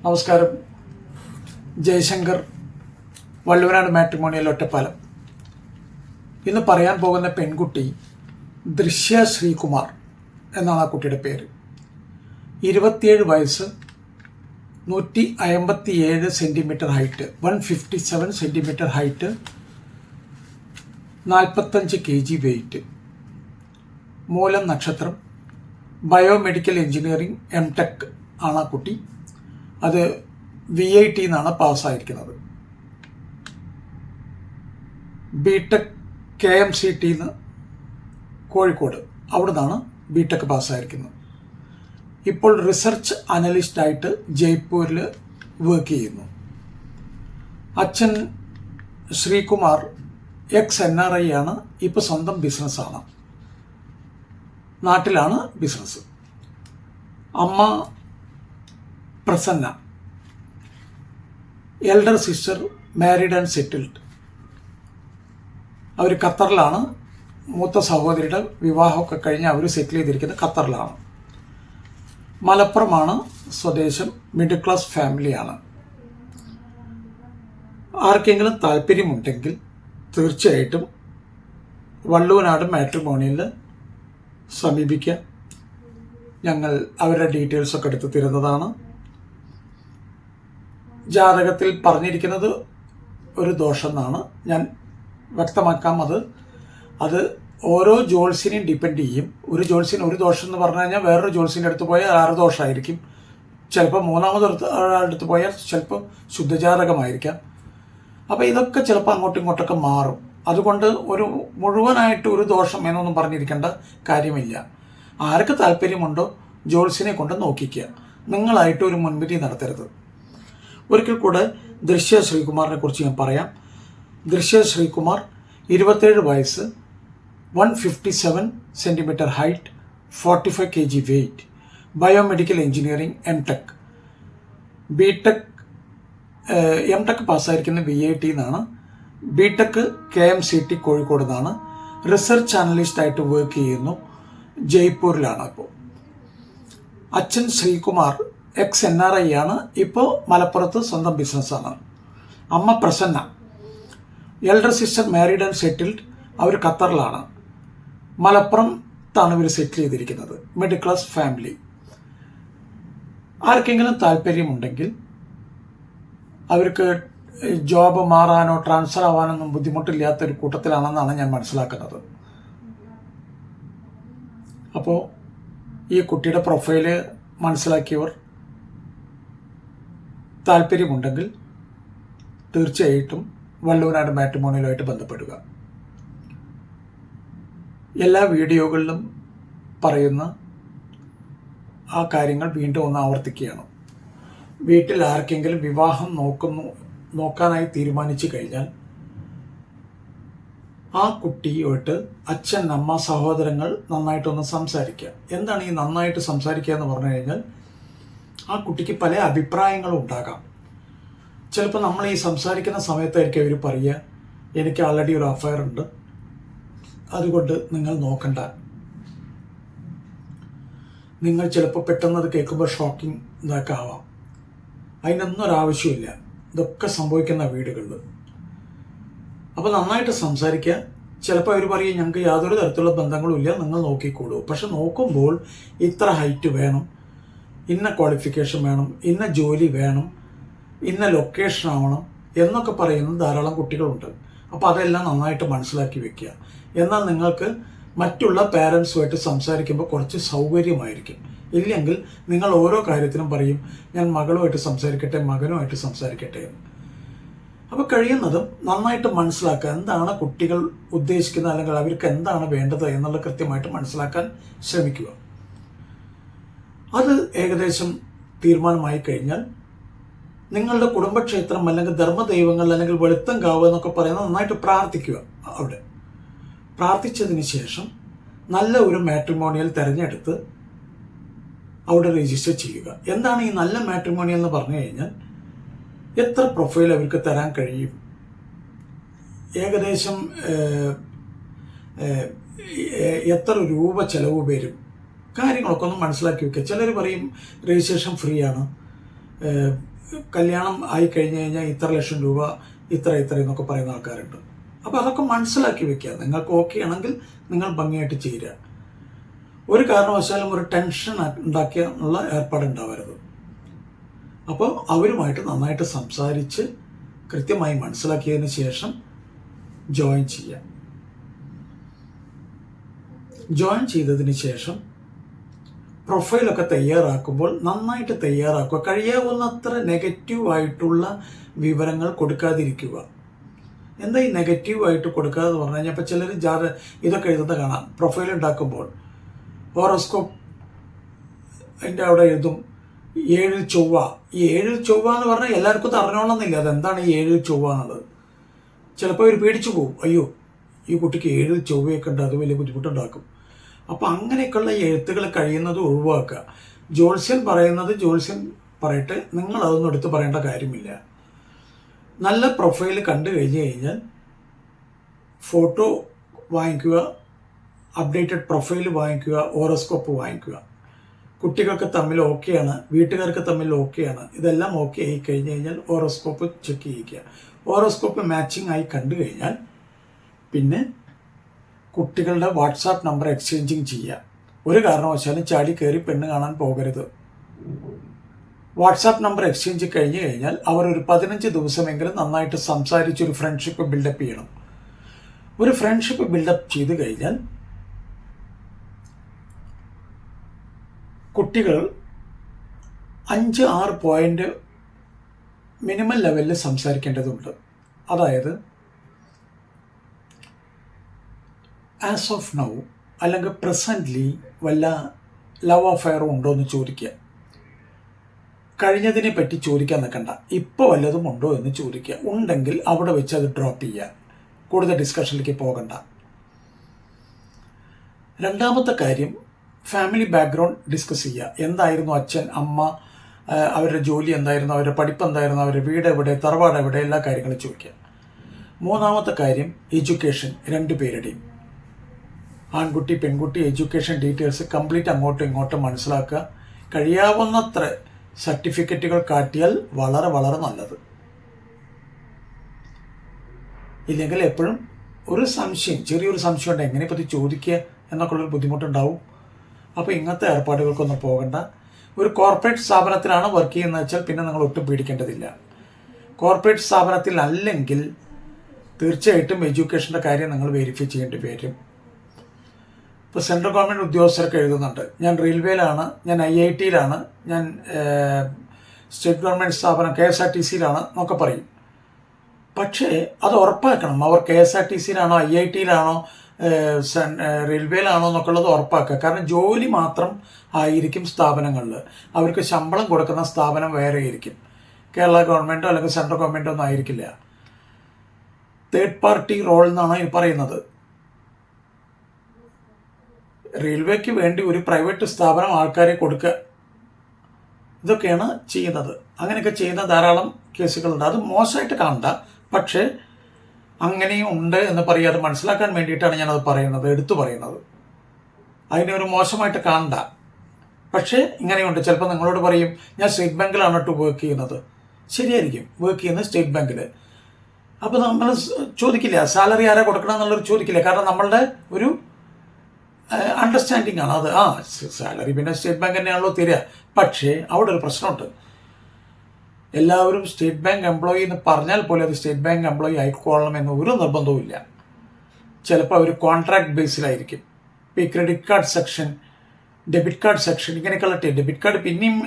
നമസ്കാരം. ജയശങ്കർ, വള്ളുവനാട് മാട്രിമോണിയൽ, ഒറ്റപ്പാലം. ഇന്ന് പറയാൻ പോകുന്ന പെൺകുട്ടി ദൃശ്യ ശ്രീകുമാർ എന്നാണ് ആ കുട്ടിയുടെ പേര്. 27 വയസ്സ്, 157 centimetre height, 157 centimetre height, 45 kg weight. മൂലം നക്ഷത്രം, ബയോമെഡിക്കൽ എഞ്ചിനീയറിംഗ് MTech ആണ് ആ കുട്ടി. അത് VIT എന്നാണ് പാസ്സായിരിക്കുന്നത്. BTech KMCT കോഴിക്കോട്, അവിടെ നിന്നാണ് BTech പാസ്സായിരിക്കുന്നത്. ഇപ്പോൾ റിസർച്ച് അനലിസ്റ്റായിട്ട് ജയ്പൂരിൽ വർക്ക് ചെയ്യുന്നു. അച്ഛൻ ശ്രീകുമാർ ex-NRI ആണ്. ഇപ്പോൾ സ്വന്തം ബിസിനസ്സാണ്, നാട്ടിലാണ് ബിസിനസ്. അമ്മ Prasanna, elder sister married and settled. അവർ ഖത്തറിലാണ്. മൂത്ത സഹോദരിയുടെ വിവാഹമൊക്കെ കഴിഞ്ഞ് അവർ സെറ്റിൽ ചെയ്തിരിക്കുന്നത് ഖത്തറിലാണ്. മലപ്പുറമാണ് സ്വദേശം. മിഡിൽ ക്ലാസ് ഫാമിലിയാണ്. ആർക്കെങ്കിലും താല്പര്യമുണ്ടെങ്കിൽ തീർച്ചയായിട്ടും വള്ളുവനാട് മാട്രിമോണിയലിൽ സമീപിക്കുക. ഞങ്ങൾ അവരുടെ ഡീറ്റെയിൽസൊക്കെ എടുത്ത് തരുന്നതാണ്. ജാതകത്തിൽ പറഞ്ഞിരിക്കുന്നത് ഒരു ദോഷം എന്നാണ് ഞാൻ വ്യക്തമാക്കാം. അത് ഓരോ ജോത്സ്യനെയും ഡിപ്പെൻഡ് ചെയ്യും. ഒരു ജോത്സ്യന് ഒരു ദോഷം എന്ന് പറഞ്ഞു കഴിഞ്ഞാൽ വേറൊരു ജോത്സ്യൻ്റെ അടുത്ത് പോയാൽ 6 ദോഷമായിരിക്കും. ചിലപ്പോൾ മൂന്നാമതൊരാളടുത്ത് പോയാൽ ചിലപ്പോൾ ശുദ്ധജാതകമായിരിക്കാം. അപ്പോൾ ഇതൊക്കെ ചിലപ്പോൾ അങ്ങോട്ടും ഇങ്ങോട്ടൊക്കെ മാറും. അതുകൊണ്ട് ഒരു മുഴുവനായിട്ട് ഒരു ദോഷം എന്നൊന്നും പറഞ്ഞിരിക്കേണ്ട കാര്യമില്ല. ആർക്ക് താല്പര്യമുണ്ടോ ജോത്സ്യനെ കൊണ്ട് നോക്കിക്കുക. നിങ്ങളായിട്ട് ഒരു മുൻവിധി നടത്തരുത്. ഒരിക്കൽ കൂടെ ദൃശ്യ ശ്രീകുമാറിനെ കുറിച്ച് ഞാൻ പറയാം. ദൃശ്യ ശ്രീകുമാർ 27 വയസ്സ്, 157 centimetre height, 45 kg weight, biomedical engineering MTech. MTech പാസ്സായിരിക്കുന്ന VIT എന്നാണ്. BTech KMCT കോഴിക്കോട് നിന്നാണ്. റിസർച്ച് അനലിസ്റ്റായിട്ട് വർക്ക് ചെയ്യുന്നു. ജയ്പൂരിലാണ് ഇപ്പോൾ. അച്ഛൻ ശ്രീകുമാർ ex-NRI ആണ്. ഇപ്പോൾ മലപ്പുറത്ത് സ്വന്തം ബിസിനസ്സാണ്. അമ്മ Prasanna, elder sister married and settled. അവർ ഖത്തറിലാണ്. മലപ്പുറത്താണ് ഇവർ സെറ്റിൽ ചെയ്തിരിക്കുന്നത്. Middle class family. ആർക്കെങ്കിലും താല്പര്യമുണ്ടെങ്കിൽ അവർക്ക് ജോബ് മാറാനോ ട്രാൻസ്ഫർ ആവാനൊന്നും ബുദ്ധിമുട്ടില്ലാത്തൊരു കൂട്ടത്തിലാണെന്നാണ് ഞാൻ മനസ്സിലാക്കുന്നത്. അപ്പോൾ ഈ കുട്ടിയുടെ പ്രൊഫൈല് മനസ്സിലാക്കിയവർ താല്പര്യമുണ്ടെങ്കിൽ തീർച്ചയായിട്ടും വള്ളുവനാട് മാട്രിമോണിയലുമായിട്ട് ബന്ധപ്പെടുക. എല്ലാ വീഡിയോകളിലും പറയുന്ന ആ കാര്യങ്ങൾ വീണ്ടും ഒന്ന് ആവർത്തിക്കുകയാണ്. വീട്ടിൽ ആർക്കെങ്കിലും വിവാഹം നോക്കാനായി തീരുമാനിച്ചു കഴിഞ്ഞാൽ ആ കുട്ടിയോട്ട് അച്ഛൻ, അമ്മ, സഹോദരങ്ങൾ നന്നായിട്ടൊന്ന് സംസാരിക്കുക. എന്താണ് ഈ നന്നായിട്ട് സംസാരിക്കുക എന്ന് പറഞ്ഞു കഴിഞ്ഞാൽ ആ കുട്ടിക്ക് പല അഭിപ്രായങ്ങളും ഉണ്ടാകാം. ചിലപ്പോൾ നമ്മൾ ഈ സംസാരിക്കുന്ന സമയത്തായിരിക്കും അവർ പറയുക, എനിക്ക് ആൾറെഡി ഒരു അഫയർ ഉണ്ട്, അതുകൊണ്ട് നിങ്ങൾ നോക്കണ്ട. നിങ്ങൾ ചിലപ്പോൾ പെട്ടെന്ന് അത് കേൾക്കുമ്പോൾ ഷോക്കിംഗ് ഇതൊക്കെ ആവാം. അതിനൊന്നും ഒരാവശ്യമില്ല. ഇതൊക്കെ സംഭവിക്കുന്ന വീടുകളിൽ. അപ്പോൾ നന്നായിട്ട് സംസാരിക്കുക. ചിലപ്പോൾ അവർ പറയും, ഞങ്ങൾക്ക് യാതൊരു തരത്തിലുള്ള ബന്ധങ്ങളും ഇല്ല, നിങ്ങൾ നോക്കിക്കോളൂ. പക്ഷെ നോക്കുമ്പോൾ ഇത്ര ഹൈറ്റ് വേണം, ഇന്ന ക്വാളിഫിക്കേഷൻ വേണം, ഇന്ന ജോലി വേണം, ഇന്ന ലൊക്കേഷൻ ആവണം എന്നൊക്കെ പറയുന്ന ധാരാളം കുട്ടികളുണ്ട്. അപ്പോൾ അതെല്ലാം നന്നായിട്ട് മനസ്സിലാക്കി വെക്കുക. എന്നാൽ നിങ്ങൾക്ക് മറ്റുള്ള പാരൻസുമായിട്ട് സംസാരിക്കുമ്പോൾ കുറച്ച് സൗകര്യമായിരിക്കും. ഇല്ലെങ്കിൽ നിങ്ങൾ ഓരോ കാര്യത്തിനും പറയും, ഞാൻ മകളുമായിട്ട് സംസാരിക്കട്ടെ, മകനുമായിട്ട് സംസാരിക്കട്ടെ എന്ന്. അപ്പോൾ കഴിയുന്നതും നന്നായിട്ട് മനസ്സിലാക്കുക. എന്താണ് കുട്ടികൾ ഉദ്ദേശിക്കുന്നത്, അല്ലെങ്കിൽ അവർക്ക് എന്താണ് വേണ്ടത് എന്നുള്ളത് കൃത്യമായിട്ട് മനസ്സിലാക്കാൻ ശ്രമിക്കുക. അത് ഏകദേശം തീരുമാനമായി കഴിഞ്ഞാൽ നിങ്ങളുടെ കുടുംബക്ഷേത്രം അല്ലെങ്കിൽ ധർമ്മദൈവങ്ങൾ അല്ലെങ്കിൽ വെളുത്തങ്കാവ് എന്നൊക്കെ പറയുന്നത് നന്നായിട്ട് പ്രാർത്ഥിക്കുക. അവിടെ പ്രാർത്ഥിച്ചതിന് ശേഷം നല്ല ഒരു മാട്രിമോണിയൽ തിരഞ്ഞെടുത്ത് അവിടെ രജിസ്റ്റർ ചെയ്യുക. എന്താണ് ഈ നല്ല മാട്രിമോണിയൽ എന്ന് പറഞ്ഞു കഴിഞ്ഞാൽ എത്ര പ്രൊഫൈൽ അവർക്ക് തരാൻ കഴിയും, ഏകദേശം എത്ര രൂപ ചെലവ് വരും, കാര്യങ്ങളൊക്കെ ഒന്ന് മനസ്സിലാക്കി വെക്കുക. ചിലർ പറയും രജിസ്ട്രേഷൻ ഫ്രീ ആണ്, കല്യാണം ആയി കഴിഞ്ഞ് കഴിഞ്ഞാൽ ഇത്ര ലക്ഷം രൂപ ഇത്ര എന്നൊക്കെ പറയുന്ന ആൾക്കാരുണ്ട്. അപ്പോൾ അതൊക്കെ മനസ്സിലാക്കി വെക്കുക. നിങ്ങൾക്ക് ഓക്കെ ആണെങ്കിൽ നിങ്ങൾ ഭംഗിയായിട്ട് ചേരുക. ഒരു കാരണവശാലും ഒരു ടെൻഷൻ ഉണ്ടാക്കിയുള്ള ഏർപ്പാടുണ്ടാവരുത്. അപ്പോൾ അവരുമായിട്ട് നന്നായിട്ട് സംസാരിച്ച് കൃത്യമായി മനസ്സിലാക്കിയതിന് ശേഷം ജോയിൻ ചെയ്യുക. ജോയിൻ ചെയ്തതിന് ശേഷം പ്രൊഫൈലൊക്കെ തയ്യാറാക്കുമ്പോൾ നന്നായിട്ട് തയ്യാറാക്കുക. കഴിയാവുന്നത്ര നെഗറ്റീവായിട്ടുള്ള വിവരങ്ങൾ കൊടുക്കാതിരിക്കുക. എന്താ ഈ നെഗറ്റീവായിട്ട് കൊടുക്കാതെ പറഞ്ഞു കഴിഞ്ഞാൽ, ഇപ്പോൾ ചിലർ ഇതൊക്കെ എഴുതുന്നത് കാണാം. പ്രൊഫൈൽ ഉണ്ടാക്കുമ്പോൾ ഹോറോസ്കോപ്പ് അതിൻ്റെ അവിടെ എഴുതും 7 ചൊവ്വ. ഈ 7 ചൊവ്വ എന്ന് പറഞ്ഞാൽ എല്ലാവർക്കും അത് അറിഞ്ഞോളണമെന്നില്ല അതെന്താണ് ഈ 7 ചൊവ്വ എന്നുള്ളത്. ചിലപ്പോൾ അവർ പേടിച്ചു പോകും, അയ്യോ ഈ കുട്ടിക്ക് 7 ചൊവ്വയൊക്കെ ഉണ്ട്, അത് വലിയ ബുദ്ധിമുട്ടുണ്ടാക്കും. അപ്പോൾ അങ്ങനെയൊക്കെയുള്ള എഴുത്തുകൾ കഴിയുന്നത് ഒഴിവാക്കുക. ജ്യോത്സ്യൻ പറയുന്നത് ജ്യോത്സ്യൻ പറയട്ടെ, നിങ്ങൾ അതൊന്നും എടുത്ത് പറയേണ്ട കാര്യമില്ല. നല്ല പ്രൊഫൈൽ കണ്ടു കഴിഞ്ഞാൽ ഫോട്ടോ വാങ്ങിക്കുക, അപ്ഡേറ്റഡ് പ്രൊഫൈൽ വാങ്ങിക്കുക, ഹോറോസ്കോപ്പ് വാങ്ങിക്കുക. കുട്ടികൾക്ക് തമ്മിൽ ഓക്കെയാണ്, വീട്ടുകാർക്ക് തമ്മിൽ ഓക്കെയാണ്, ഇതെല്ലാം ഓക്കെ ആയി കഴിഞ്ഞ് കഴിഞ്ഞാൽ ഹോറോസ്കോപ്പ് ചെക്ക് ചെയ്യിക്കുക. ഹോറോസ്കോപ്പ് മാച്ചിങ് ആയി കണ്ടു കഴിഞ്ഞാൽ പിന്നെ കുട്ടികളുടെ വാട്സാപ്പ് നമ്പർ എക്സ്ചേഞ്ചിങ് ചെയ്യുക. ഒരു കാരണവശാലും ചാടി കയറി പെണ്ണ് കാണാൻ പോകരുത്. വാട്സാപ്പ് നമ്പർ എക്സ്ചേഞ്ച് കഴിഞ്ഞ് കഴിഞ്ഞാൽ അവർ ഒരു 15 ദിവസമെങ്കിലും നന്നായിട്ട് സംസാരിച്ചൊരു ഫ്രണ്ട്ഷിപ്പ് ബിൽഡപ്പ് ചെയ്യണം. ഒരു ഫ്രണ്ട്ഷിപ്പ് ബിൽഡപ്പ് ചെയ്ത് കഴിഞ്ഞാൽ കുട്ടികൾ 5-6 പോയിന്റ് മിനിമം ലെവലിൽ സംസാരിക്കേണ്ടതുണ്ട്. അതായത് ആസ് ഓഫ് നൗ അല്ലെങ്കിൽ പ്രസൻ്റ്ലി വല്ല ലവ് അഫെയറും ഉണ്ടോ എന്ന് ചോദിക്കുക. കഴിഞ്ഞതിനെ പറ്റി ചോദിക്കാൻ നിൽക്കണ്ട, ഇപ്പോൾ വല്ലതും ഉണ്ടോ എന്ന് ചോദിക്കുക. ഉണ്ടെങ്കിൽ അവിടെ വെച്ച് അത് ഡ്രോപ്പ് ചെയ്യുക, കൂടുതൽ ഡിസ്കഷനിലേക്ക് പോകണ്ട. രണ്ടാമത്തെ കാര്യം, ഫാമിലി ബാക്ക്ഗ്രൗണ്ട് ഡിസ്കസ് ചെയ്യുക. എന്തായിരുന്നു അച്ഛൻ അമ്മ, അവരുടെ ജോലി എന്തായിരുന്നു, അവരുടെ പഠിപ്പ് എന്തായിരുന്നു, അവരുടെ വീട് എവിടെ, തറവാട് എവിടെ, എല്ലാ കാര്യങ്ങളും ചോദിക്കുക. മൂന്നാമത്തെ കാര്യം എഡ്യൂക്കേഷൻ, 2 പേരുടെയും ആൺകുട്ടി പെൺകുട്ടി എഡ്യൂക്കേഷൻ ഡീറ്റെയിൽസ് കംപ്ലീറ്റ് അങ്ങോട്ടും ഇങ്ങോട്ടും മനസ്സിലാക്കുക. കഴിയാവുന്നത്ര സർട്ടിഫിക്കറ്റുകൾ കാട്ടിയാൽ വളരെ വളരെ നല്ലത്. ഇല്ലെങ്കിൽ എപ്പോഴും ഒരു സംശയം, ചെറിയൊരു സംശയം ഉണ്ട്, എങ്ങനെ പറ്റി ചോദിക്കുക എന്നൊക്കെ ഉള്ളൊരു ബുദ്ധിമുട്ടുണ്ടാവും. അപ്പോൾ ഇങ്ങനത്തെ ഏർപ്പാടുകൾക്കൊന്നും പോകണ്ട. ഒരു കോർപ്പറേറ്റ് സ്ഥാപനത്തിലാണ് വർക്ക് ചെയ്യുന്നത് വെച്ചാൽ പിന്നെ നിങ്ങൾ ഒട്ടും പേടിക്കേണ്ടതില്ല. കോർപ്പറേറ്റ് സ്ഥാപനത്തിൽ അല്ലെങ്കിൽ തീർച്ചയായിട്ടും എഡ്യൂക്കേഷൻ്റെ കാര്യം നിങ്ങൾ വെരിഫൈ ചെയ്യേണ്ടി വരും. ഇപ്പോൾ സെൻട്രൽ ഗവൺമെൻറ് ഉദ്യോഗസ്ഥർക്ക് എഴുതുന്നുണ്ട്, ഞാൻ റെയിൽവേയിലാണ്, ഞാൻ IIT-യിലാണ്, ഞാൻ സ്റ്റേറ്റ് ഗവൺമെൻറ് സ്ഥാപനം KSRTC-യിലാണ് എന്നൊക്കെ പറയും. പക്ഷേ അത് ഉറപ്പാക്കണം, അവർ KSRTC-യിലാണോ IIT-യിലാണോ റെയിൽവേയിലാണോ എന്നൊക്കെ ഉള്ളത് ഉറപ്പാക്കുക. കാരണം ജോലി മാത്രം ആയിരിക്കും സ്ഥാപനങ്ങളിൽ, അവർക്ക് ശമ്പളം കൊടുക്കുന്ന സ്ഥാപനം വേറെ ആയിരിക്കും. കേരള ഗവൺമെൻറ്റോ അല്ലെങ്കിൽ സെൻട്രൽ ഗവൺമെൻറ്റോ ഒന്നും ആയിരിക്കില്ല. തേർഡ് പാർട്ടി റോൾ എന്നാണ് ഈ പറയുന്നത്. റെയിൽവേക്ക് വേണ്ടി ഒരു പ്രൈവറ്റ് സ്ഥാപനം ആൾക്കാരെ കൊടുക്കുക, ഇതൊക്കെയാണ് ചെയ്യുന്നത്. അങ്ങനെയൊക്കെ ചെയ്യുന്ന ധാരാളം കേസുകളുണ്ട്. അത് മോശമായിട്ട് കാണണ്ട, പക്ഷേ അങ്ങനെയും ഉണ്ട് എന്ന് പറയാതെ മനസ്സിലാക്കാൻ വേണ്ടിയിട്ടാണ് ഞാനത് പറയുന്നത്, എടുത്തു പറയുന്നത്. അതിനെ ഒരു മോശമായിട്ട് കാണണ്ട. പക്ഷേ ഇങ്ങനെയുണ്ട്. ചിലപ്പോൾ നിങ്ങളോട് പറയും, ഞാൻ സ്റ്റേറ്റ് ബാങ്കിലാണ് കേട്ടോ വർക്ക് ചെയ്യുന്നത്. ശരിയായിരിക്കും, വർക്ക് ചെയ്യുന്നത് സ്റ്റേറ്റ് ബാങ്കിൽ. അപ്പോൾ നമ്മൾ ചോദിക്കില്ല സാലറി ആരാ കൊടുക്കണം എന്നുള്ളൊരു ചോദിക്കില്ല. കാരണം നമ്മളുടെ ഒരു അണ്ടർസ്റ്റാൻഡിങ് ആണ് അത്. സാലറി പിന്നെ സ്റ്റേറ്റ് ബാങ്ക് തന്നെയാണല്ലോ തരിക. പക്ഷേ അവിടെ ഒരു പ്രശ്നമുണ്ട്. എല്ലാവരും സ്റ്റേറ്റ് ബാങ്ക് എംപ്ലോയി എന്ന് പറഞ്ഞാൽ പോലും അത് സ്റ്റേറ്റ് ബാങ്ക് എംപ്ലോയി ആയിക്കോളണം എന്ന് ഒരു നിർബന്ധവുമില്ല. ചിലപ്പോൾ അവർ കോൺട്രാക്ട് ബേസിലായിരിക്കും. ഇപ്പോൾ ഈ credit card section, debit card section, ഇങ്ങനെയൊക്കെയുള്ള ഡെബിറ്റ് കാർഡ് പിന്നെയും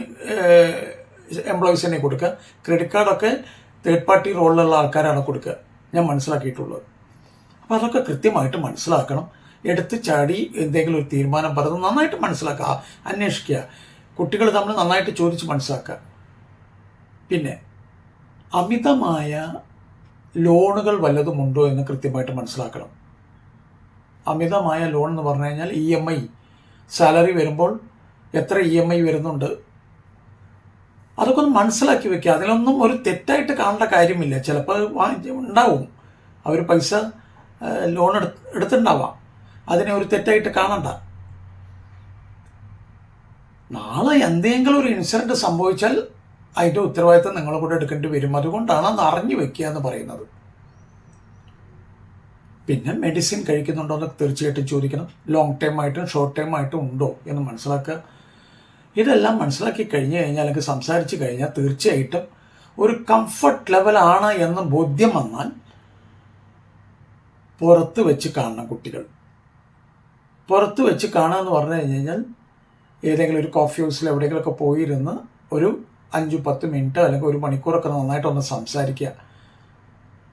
എംപ്ലോയീസ് തന്നെ കൊടുക്കുക. ക്രെഡിറ്റ് കാർഡൊക്കെ തേർഡ് പാർട്ടി റോളിലുള്ള ആൾക്കാരാണ് കൊടുക്കുക, ഞാൻ മനസ്സിലാക്കിയിട്ടുള്ളത്. അപ്പോൾ അതൊക്കെ കൃത്യമായിട്ട് മനസ്സിലാക്കണം. എടുത്ത് ചാടി എന്തെങ്കിലും ഒരു തീരുമാനം പറഞ്ഞ് നന്നായിട്ട് മനസ്സിലാക്കുക, അന്വേഷിക്കുക. കുട്ടികൾ തമ്മിൽ നന്നായിട്ട് ചോദിച്ച് മനസ്സിലാക്കുക. പിന്നെ അമിതമായ ലോണുകൾ വല്ലതുമുണ്ടോ എന്ന് കൃത്യമായിട്ട് മനസ്സിലാക്കണം. അമിതമായ ലോൺ എന്ന് പറഞ്ഞു കഴിഞ്ഞാൽ EMI, സാലറി വരുമ്പോൾ എത്ര EMI വരുന്നുണ്ട്, അതൊക്കെ ഒന്ന് മനസ്സിലാക്കി വെക്കുക. അതിലൊന്നും ഒരു തെറ്റായിട്ട് കാണേണ്ട കാര്യമില്ല. ചിലപ്പോൾ ഉണ്ടാവും, അവർ പൈസ ലോൺ എടുത്തിട്ടുണ്ടാവാം, അതിനെ ഒരു തെറ്റായിട്ട് കാണണ്ട. നാളെ എന്തെങ്കിലും ഒരു ഇൻസിഡൻറ്റ് സംഭവിച്ചാൽ അതിൻ്റെ ഉത്തരവാദിത്തം നിങ്ങളെ കൂടെ എടുക്കേണ്ടി വരും. അതുകൊണ്ടാണ് അത് അറിഞ്ഞു വെക്കുക എന്ന് പറയുന്നത്. പിന്നെ മെഡിസിൻ കഴിക്കുന്നുണ്ടോ എന്ന് തീർച്ചയായിട്ടും ചോദിക്കണം. ലോങ് ടൈം ആയിട്ടും ഷോർട്ട് ടൈം ആയിട്ടും ഉണ്ടോ എന്ന് മനസ്സിലാക്കുക. ഇതെല്ലാം മനസ്സിലാക്കി കഴിഞ്ഞു കഴിഞ്ഞാൽ, അല്ലെങ്കിൽ സംസാരിച്ച് കഴിഞ്ഞാൽ തീർച്ചയായിട്ടും ഒരു കംഫർട്ട് ലെവലാണ് എന്ന് ബോധ്യം വന്നാൽ പുറത്ത് വെച്ച് കാണണം കുട്ടികൾ. പുറത്ത് വെച്ച് കാണുക എന്ന് പറഞ്ഞു കഴിഞ്ഞാൽ ഏതെങ്കിലും ഒരു കോഫി ഹൗസിൽ എവിടെയെങ്കിലുമൊക്കെ പോയിരുന്ന് ഒരു 5-10 മിനിറ്റ് അല്ലെങ്കിൽ ഒരു മണിക്കൂറൊക്കെ നന്നായിട്ടൊന്ന് സംസാരിക്കുക.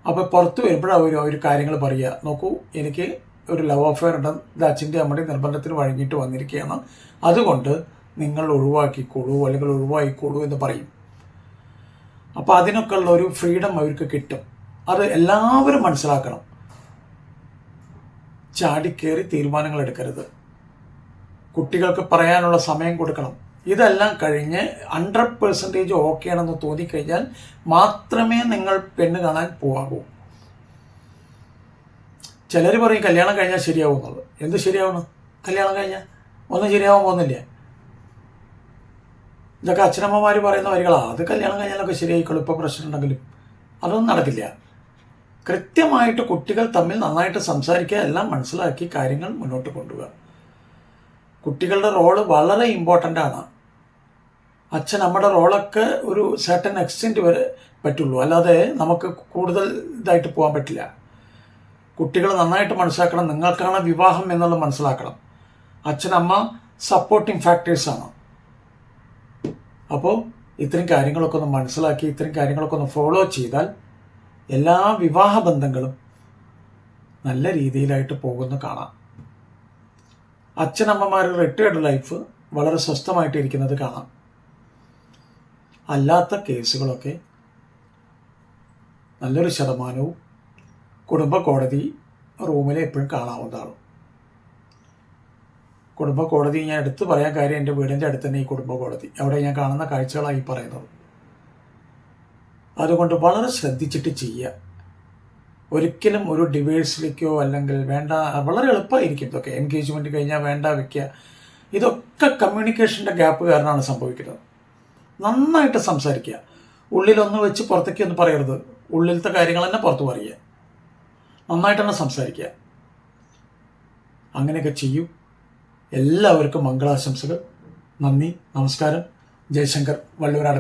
അപ്പോൾ പുറത്ത് വരുമ്പോഴാണ് അവർ കാര്യങ്ങൾ പറയുക. നോക്കൂ, എനിക്ക് ഒരു ലവ് അഫെയർ ഉണ്ട്, ഇത് അച്ഛൻ്റെ അമ്മയുടെ നിർബന്ധത്തിന് വഴങ്ങിയിട്ട് വന്നിരിക്കുകയാണ്, അതുകൊണ്ട് നിങ്ങൾ ഒഴിവാക്കിക്കോളൂ അല്ലെങ്കിൽ ഒഴിവാക്കിക്കോളൂ എന്ന് പറയും. അപ്പോൾ അതിനൊക്കെ ഉള്ള ഒരു ഫ്രീഡം അവർക്ക് കിട്ടും. അത് എല്ലാവരും മനസ്സിലാക്കണം. ചാടിക്കേറി തീരുമാനങ്ങൾ എടുക്കരുത്. കുട്ടികൾക്ക് പറയാനുള്ള സമയം കൊടുക്കണം. ഇതെല്ലാം കഴിഞ്ഞ് 100% ഓക്കെ ആണെന്ന് തോന്നിക്കഴിഞ്ഞാൽ മാത്രമേ നിങ്ങൾ പെണ്ണ് കാണാൻ പോകാവൂ. ചിലർ പറയും കല്യാണം കഴിഞ്ഞാൽ ശരിയാവും എന്നുള്ളത്. എന്ത് ശരിയാവണം? കല്യാണം കഴിഞ്ഞാൽ ഒന്നും ശരിയാവാൻ പോകുന്നില്ല. ഇതൊക്കെ അച്ഛനമ്മമാർ പറയുന്ന വരികളാണ്. അത് കല്യാണം കഴിഞ്ഞാലൊക്കെ ശരിയായിക്കോളും, ഇപ്പോൾ പ്രശ്നം ഉണ്ടെങ്കിലും. അതൊന്നും നടക്കില്ല. കൃത്യമായിട്ട് കുട്ടികൾ തമ്മിൽ നന്നായിട്ട് സംസാരിക്കുക, എല്ലാം മനസ്സിലാക്കി കാര്യങ്ങൾ മുന്നോട്ട് കൊണ്ടുപോകുക. കുട്ടികളുടെ റോള് വളരെ ഇമ്പോർട്ടൻ്റ് ആണ്. അച്ഛൻ നമ്മുടെ റോളൊക്കെ ഒരു സർട്ടൻ എക്സ്റ്റെൻറ്റ് വരെ പറ്റുള്ളൂ, അല്ലാതെ നമുക്ക് കൂടുതൽ ഇതായിട്ട് പോകാൻ പറ്റില്ല. കുട്ടികൾ നന്നായിട്ട് മനസ്സിലാക്കണം, നിങ്ങൾക്കാണ് വിവാഹം എന്നുള്ളത് മനസ്സിലാക്കണം. അച്ഛനമ്മ സപ്പോർട്ടിങ് ഫാക്ടേഴ്സാണ്. അപ്പോൾ ഇത്രയും കാര്യങ്ങളൊക്കെ ഒന്ന് മനസ്സിലാക്കി ഇത്രയും കാര്യങ്ങളൊക്കെ ഒന്ന് ഫോളോ ചെയ്താൽ എല്ലാ വിവാഹ ബന്ധങ്ങളും നല്ല രീതിയിലായിട്ട് പോകുന്ന കാണാം. അച്ഛനമ്മമാർ റിട്ടയർഡ് ലൈഫ് വളരെ സ്വസ്ഥമായിട്ട് ഇരിക്കുന്നത് കാണാം. അല്ലാത്ത കേസുകളൊക്കെ നല്ലൊരു ശതമാനവും കുടുംബ കോടതി റൂമിൽ എപ്പോഴും കാണാവുന്നതാണ്. കുടുംബ കോടതി ഞാൻ എടുത്തു പറയാൻ കാര്യം, എൻ്റെ വീടിൻ്റെ അടുത്ത് തന്നെ ഈ കുടുംബ കോടതി, അവിടെ ഞാൻ കാണുന്ന കാഴ്ചകളായി പറയുന്നത്. അതുകൊണ്ട് വളരെ ശ്രദ്ധിച്ചിട്ട് ചെയ്യുക. ഒരിക്കലും ഒരു ഡിവേഴ്സിലേക്കോ അല്ലെങ്കിൽ വേണ്ട, വളരെ എളുപ്പമായിരിക്കും ഇതൊക്കെ. എൻഗേജ്മെൻറ്റ് കഴിഞ്ഞാൽ വേണ്ട വയ്ക്കുക, ഇതൊക്കെ കമ്മ്യൂണിക്കേഷൻ്റെ ഗ്യാപ്പ് കാരണമാണ് സംഭവിക്കുന്നത്. നന്നായിട്ട് സംസാരിക്കുക. ഉള്ളിലൊന്ന് വെച്ച് പുറത്തേക്ക് ഒന്നും പറയരുത്. ഉള്ളിലത്തെ കാര്യങ്ങൾ തന്നെ പുറത്ത് പറയുക. നന്നായിട്ട് തന്നെ സംസാരിക്കുക. അങ്ങനെയൊക്കെ ചെയ്യൂ. എല്ലാവർക്കും മംഗളാശംസകൾ. നന്ദി, നമസ്കാരം. ജയശങ്കർ, വള്ളൂരാട്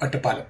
ഒറ്റപ്പാലം.